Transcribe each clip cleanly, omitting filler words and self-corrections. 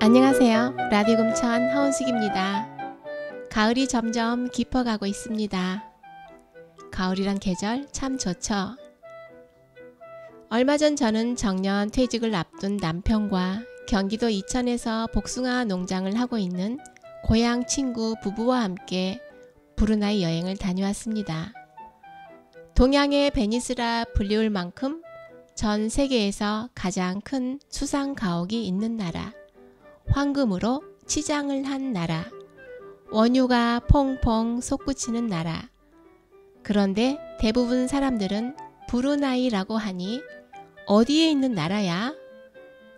안녕하세요. 라디오 금천 하은숙입니다. 가을이 점점 깊어가고 있습니다. 가을이란 계절 참 좋죠. 얼마 전 저는 정년 퇴직을 앞둔 남편과 경기도 이천에서 복숭아 농장을 하고 있는 고향 친구 부부와 함께 브루나이 여행을 다녀왔습니다. 동양의 베니스라 불리울 만큼 전 세계에서 가장 큰 수상 가옥이 있는 나라, 황금으로 치장을 한 나라, 원유가 퐁퐁 솟구치는 나라. 그런데 대부분 사람들은 브루나이라고 하니 어디에 있는 나라야?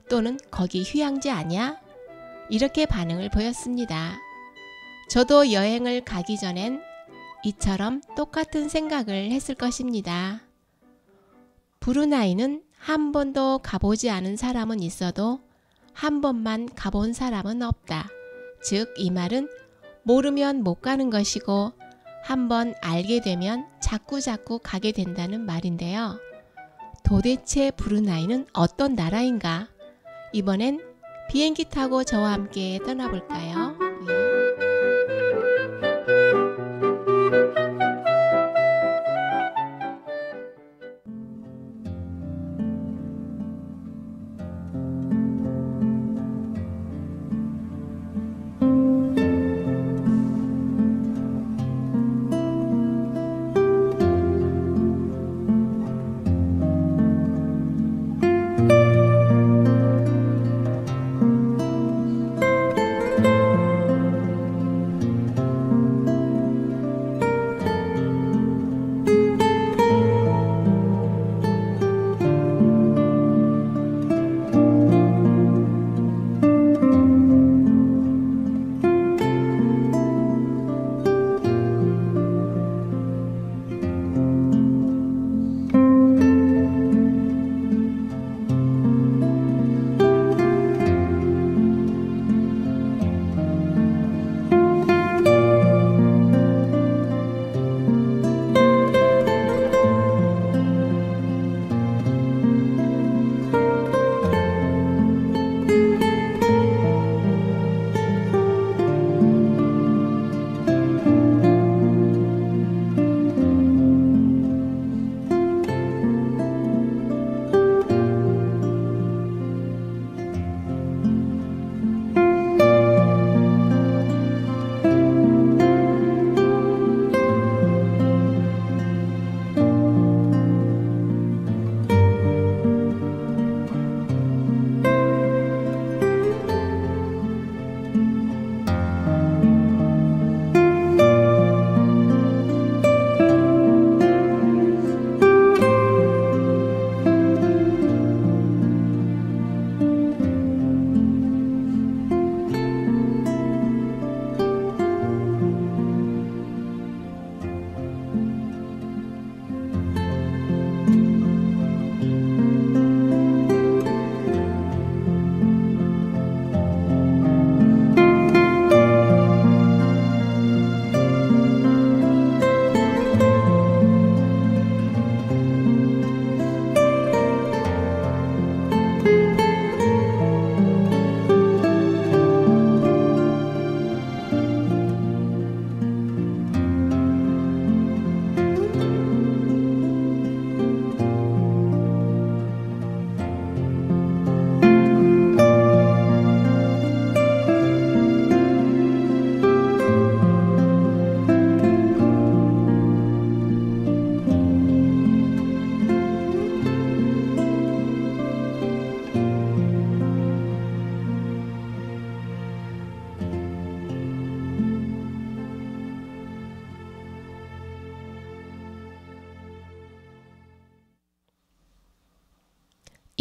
또는 거기 휴양지 아냐? 이렇게 반응을 보였습니다. 저도 여행을 가기 전엔 이처럼 똑같은 생각을 했을 것입니다. 브루나이는 한 번도 가보지 않은 사람은 있어도 한 번만 가본 사람은 없다. 즉, 이 말은 모르면 못 가는 것이고 한 번 알게 되면 자꾸자꾸 가게 된다는 말인데요. 도대체 브루나이는 어떤 나라인가? 이번엔 비행기 타고 저와 함께 떠나볼까요?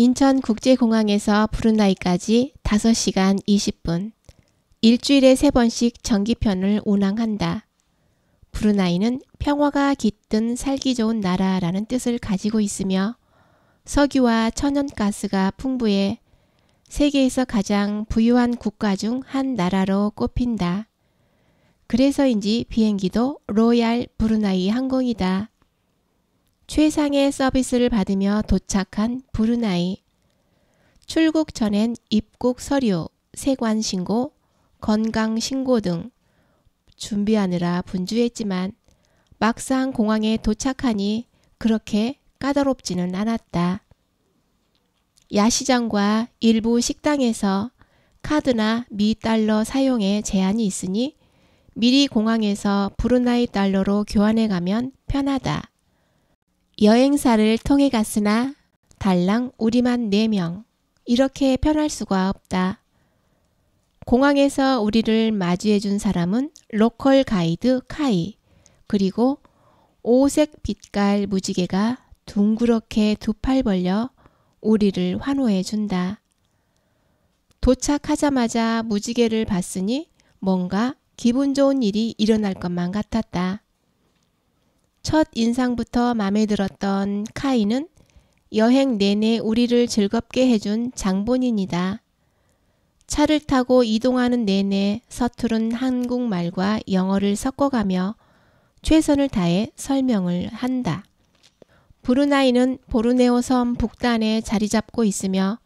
인천국제공항에서 브루나이까지 5시간 20분, 일주일에 3번씩 정기편을 운항한다. 브루나이는 평화가 깃든 살기 좋은 나라라는 뜻을 가지고 있으며 석유와 천연가스가 풍부해 세계에서 가장 부유한 국가 중 한 나라로 꼽힌다. 그래서인지 비행기도 로얄 브루나이 항공이다. 최상의 서비스를 받으며 도착한 브루나이. 출국 전엔 입국 서류, 세관 신고, 건강 신고 등 준비하느라 분주했지만 막상 공항에 도착하니 그렇게 까다롭지는 않았다. 야시장과 일부 식당에서 카드나 미 달러 사용에 제한이 있으니 미리 공항에서 브루나이 달러로 교환해 가면 편하다. 여행사를 통해 갔으나 달랑 우리만 4명. 이렇게 편할 수가 없다. 공항에서 우리를 마주해 준 사람은 로컬 가이드 카이, 그리고 오색 빛깔 무지개가 둥그렇게 두 팔 벌려 우리를 환호해 준다. 도착하자마자 무지개를 봤으니 뭔가 기분 좋은 일이 일어날 것만 같았다. 첫 인상부터 마음에 들었던 카이는 여행 내내 우리를 즐겁게 해준 장본인이다. 차를 타고 이동하는 내내 서투른 한국말과 영어를 섞어가며 최선을 다해 설명을 한다. 브루나이는 보르네오 섬 북단에 자리 잡고 있으며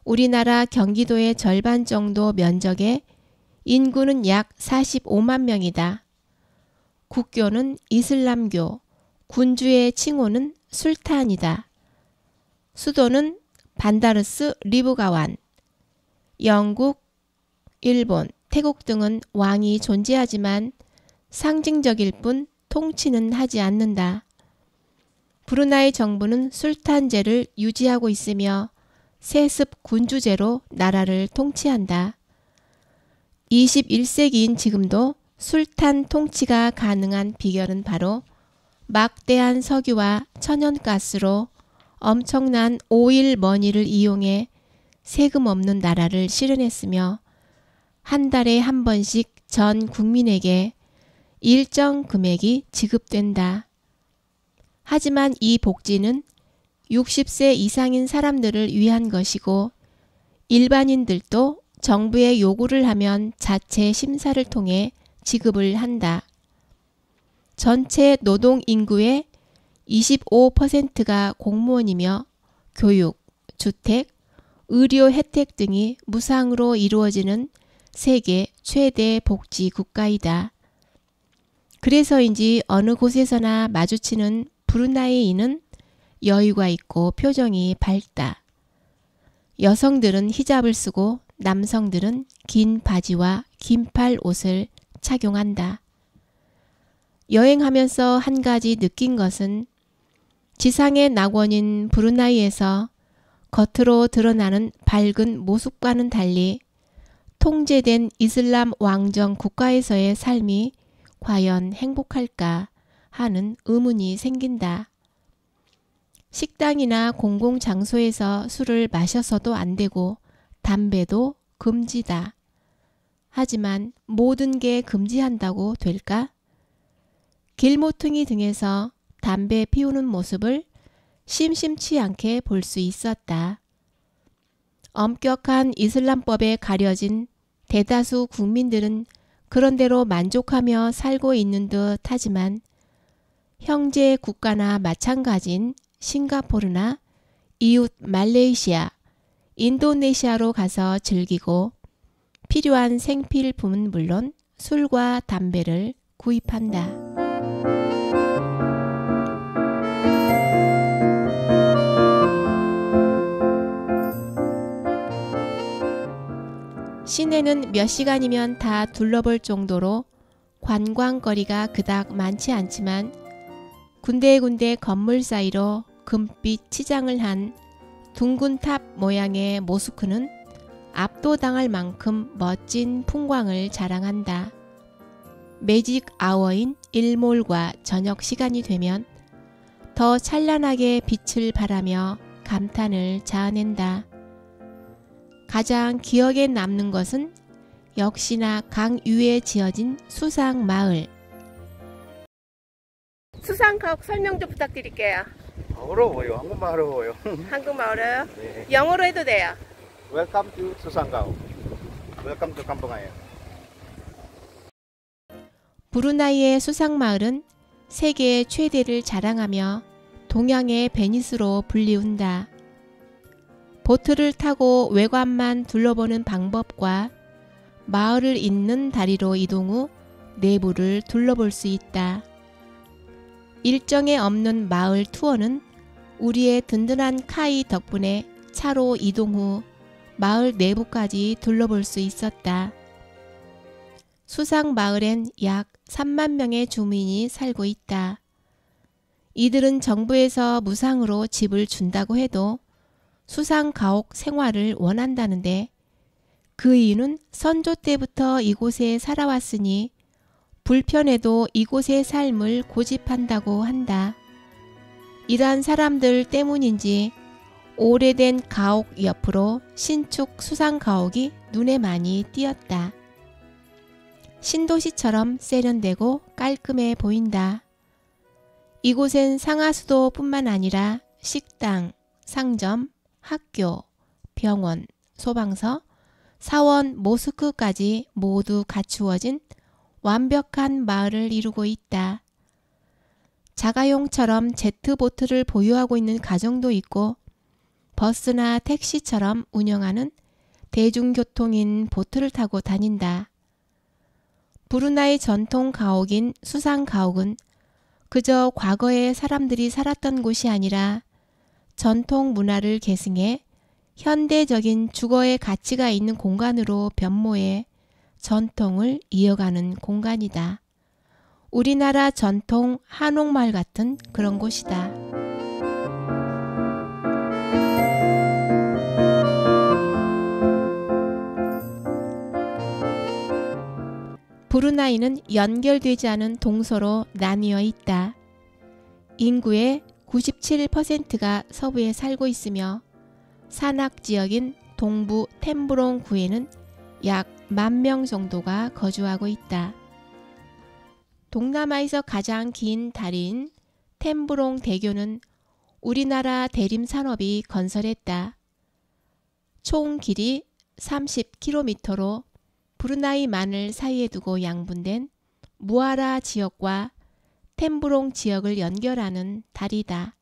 우리나라 경기도의 절반 정도 면적에 인구는 약 45만 명이다. 국교는 이슬람교, 군주의 칭호는 술탄이다. 수도는 반다르스 리브가완. 영국, 일본, 태국 등은 왕이 존재하지만 상징적일 뿐 통치는 하지 않는다. 브루나이 정부는 술탄제를 유지하고 있으며 세습 군주제로 나라를 통치한다. 21세기인 지금도 술탄 통치가 가능한 비결은 바로 막대한 석유와 천연가스로 엄청난 오일 머니를 이용해 세금 없는 나라를 실현했으며 한 달에 한 번씩 전 국민에게 일정 금액이 지급된다. 하지만 이 복지는 60세 이상인 사람들을 위한 것이고 일반인들도 정부의 요구를 하면 자체 심사를 통해 지급을 한다. 전체 노동 인구의 25%가 공무원이며 교육, 주택, 의료 혜택 등이 무상으로 이루어지는 세계 최대 복지 국가이다. 그래서인지 어느 곳에서나 마주치는 브루나이인은 여유가 있고 표정이 밝다. 여성들은 히잡을 쓰고 남성들은 긴 바지와 긴팔 옷을 착용한다. 여행하면서 한 가지 느낀 것은 지상의 낙원인 브루나이에서 겉으로 드러나는 밝은 모습과는 달리 통제된 이슬람 왕정 국가에서의 삶이 과연 행복할까 하는 의문이 생긴다. 식당이나 공공장소에서 술을 마셔서도 안 되고 담배도 금지다. 하지만 모든 게 금지한다고 될까? 길모퉁이 등에서 담배 피우는 모습을 심심치 않게 볼 수 있었다. 엄격한 이슬람법에 가려진 대다수 국민들은 그런대로 만족하며 살고 있는 듯 하지만 형제 국가나 마찬가지인 싱가포르나 이웃 말레이시아, 인도네시아로 가서 즐기고 필요한 생필품은 물론 술과 담배를 구입한다. 시내는 몇 시간이면 다 둘러볼 정도로 관광거리가 그닥 많지 않지만 군데군데 건물 사이로 금빛 치장을 한 둥근 탑 모양의 모스크는 압도당할 만큼 멋진 풍광을 자랑한다. 매직 아워인 일몰과 저녁 시간이 되면 더 찬란하게 빛을 발하며 감탄을 자아낸다. 가장 기억에 남는 것은 역시나 강 위에 지어진 수상 마을. 수상가옥 설명 좀 부탁드릴게요. 어려워요. 한국말 어려워요. 한국말 어려요? 네. 영어로 해도 돼요. Welcome to 수상가옥. Welcome to 캄보디아. 브루나이의 수상마을은 세계 최대를 자랑하며 동양의 베니스로 불리운다. 보트를 타고 외관만 둘러보는 방법과 마을을 잇는 다리로 이동 후 내부를 둘러볼 수 있다. 일정에 없는 마을 투어는 우리의 든든한 카이 덕분에 차로 이동 후 마을 내부까지 둘러볼 수 있었다. 수상 마을엔 약 3만 명의 주민이 살고 있다. 이들은 정부에서 무상으로 집을 준다고 해도 수상 가옥 생활을 원한다는데 그 이유는 선조 때부터 이곳에 살아왔으니 불편해도 이곳의 삶을 고집한다고 한다. 이러한 사람들 때문인지 오래된 가옥 옆으로 신축 수상 가옥이 눈에 많이 띄었다. 신도시처럼 세련되고 깔끔해 보인다. 이곳엔 상하수도 뿐만 아니라 식당, 상점, 학교, 병원, 소방서, 사원, 모스크까지 모두 갖추어진 완벽한 마을을 이루고 있다. 자가용처럼 제트보트를 보유하고 있는 가정도 있고 버스나 택시처럼 운영하는 대중교통인 보트를 타고 다닌다. 브루나이 전통 가옥인 수상 가옥은 그저 과거에 사람들이 살았던 곳이 아니라 전통 문화를 계승해 현대적인 주거의 가치가 있는 공간으로 변모해 전통을 이어가는 공간이다. 우리나라 전통 한옥마을 같은 그런 곳이다. 브루나이는 연결되지 않은 동서로 나뉘어 있다. 인구의 97%가 서부에 살고 있으며 산악지역인 동부 템브롱 구에는 약 10,000명 정도가 거주하고 있다. 동남아에서 가장 긴 다리인 템브롱 대교는 우리나라 대림산업이 건설했다. 총 길이 30km로 브루나이만을 사이에 두고 양분된 무아라 지역과 템브롱 지역을 연결하는 다리다.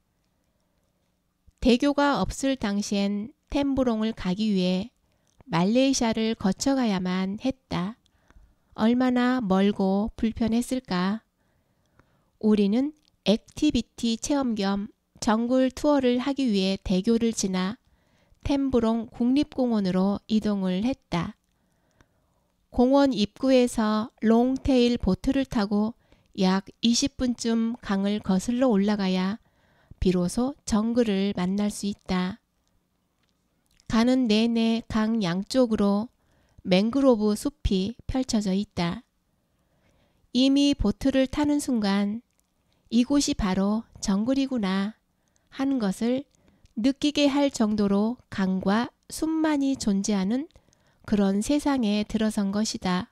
대교가 없을 당시엔 템브롱을 가기 위해 말레이시아를 거쳐가야만 했다. 얼마나 멀고 불편했을까. 우리는 액티비티 체험 겸 정글 투어를 하기 위해 대교를 지나 템브롱 국립공원으로 이동을 했다. 공원 입구에서 롱테일 보트를 타고 약 20분쯤 강을 거슬러 올라가야 비로소 정글을 만날 수 있다. 가는 내내 강 양쪽으로 맹그로브 숲이 펼쳐져 있다. 이미 보트를 타는 순간 이곳이 바로 정글이구나 하는 것을 느끼게 할 정도로 강과 숲만이 존재하는 그런 세상에 들어선 것이다.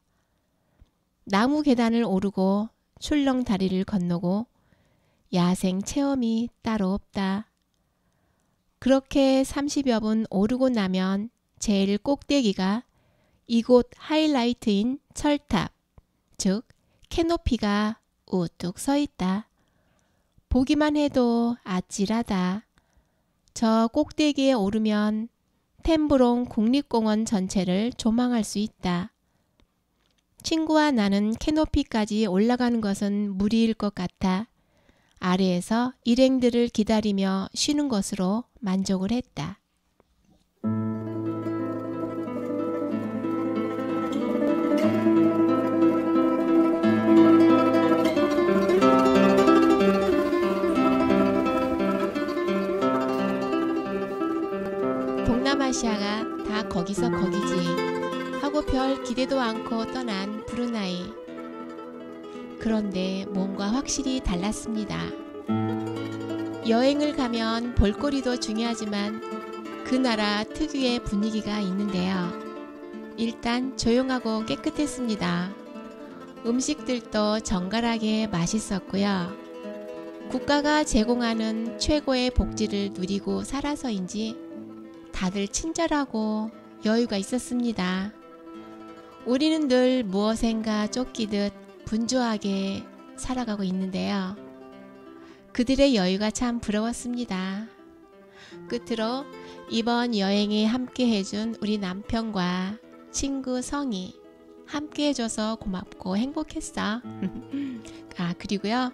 나무 계단을 오르고 출렁 다리를 건너고 야생 체험이 따로 없다. 그렇게 30여 분 오르고 나면 제일 꼭대기가 이곳 하이라이트인 철탑, 즉 캐노피가 우뚝 서 있다. 보기만 해도 아찔하다. 저 꼭대기에 오르면 템브롱 국립공원 전체를 조망할 수 있다. 친구와 나는 캐노피까지 올라가는 것은 무리일 것 같아 아래에서 일행들을 기다리며 쉬는 것으로 만족을 했다. 동남아시아가 다 거기서 거기지 하고 별 기대도 않고 떠난 브루나이. 그런데 뭔가 확실히 달랐습니다. 여행을 가면 볼거리도 중요하지만 그 나라 특유의 분위기가 있는데요. 일단 조용하고 깨끗했습니다. 음식들도 정갈하게 맛있었고요. 국가가 제공하는 최고의 복지를 누리고 살아서인지 다들 친절하고 여유가 있었습니다. 우리는 늘 무엇인가 쫓기듯 분주하게 살아가고 있는데요. 그들의 여유가 참 부러웠습니다. 끝으로 이번 여행에 함께 해준 우리 남편과 친구 성이 함께 해줘서 고맙고 행복했어. 그리고요.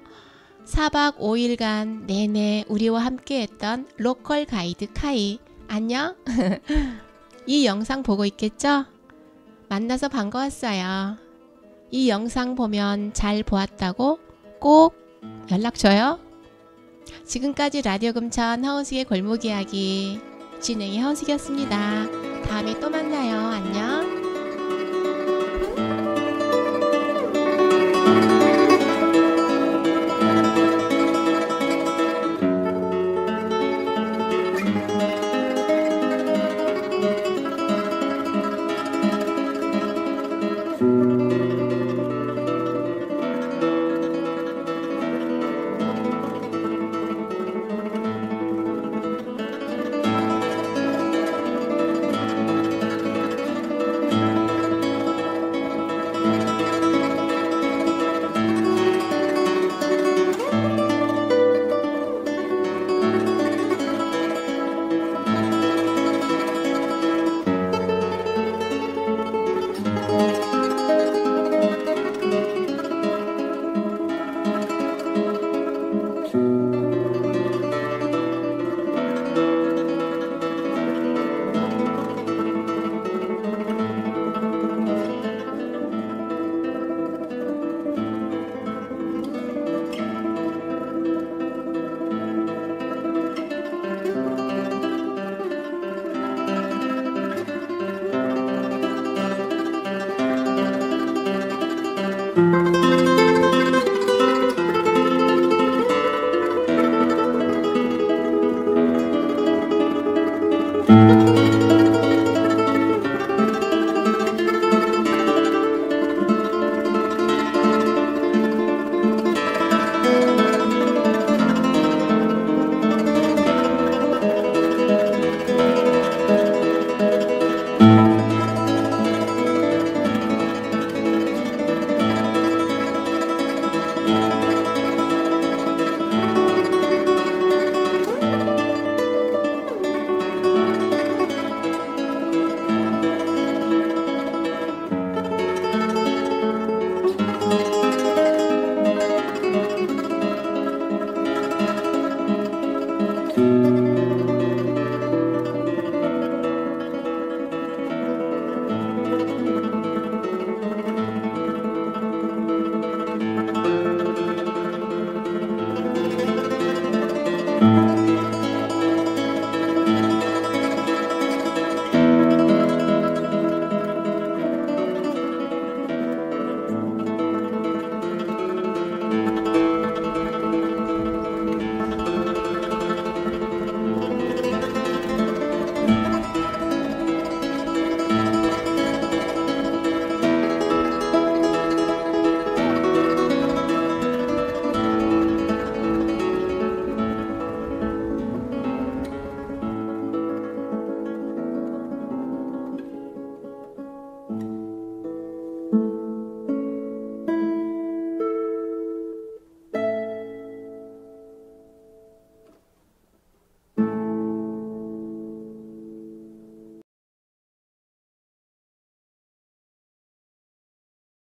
4박 5일간 내내 우리와 함께 했던 로컬 가이드 카이 안녕. 이 영상 보고 있겠죠? 만나서 반가웠어요. 이 영상 보면 잘 보았다고 꼭 연락 줘요. 지금까지 라디오 금천 허은숙의 골목 이야기 진행의 허은숙이었습니다. 다음에 또 만나요. 안녕.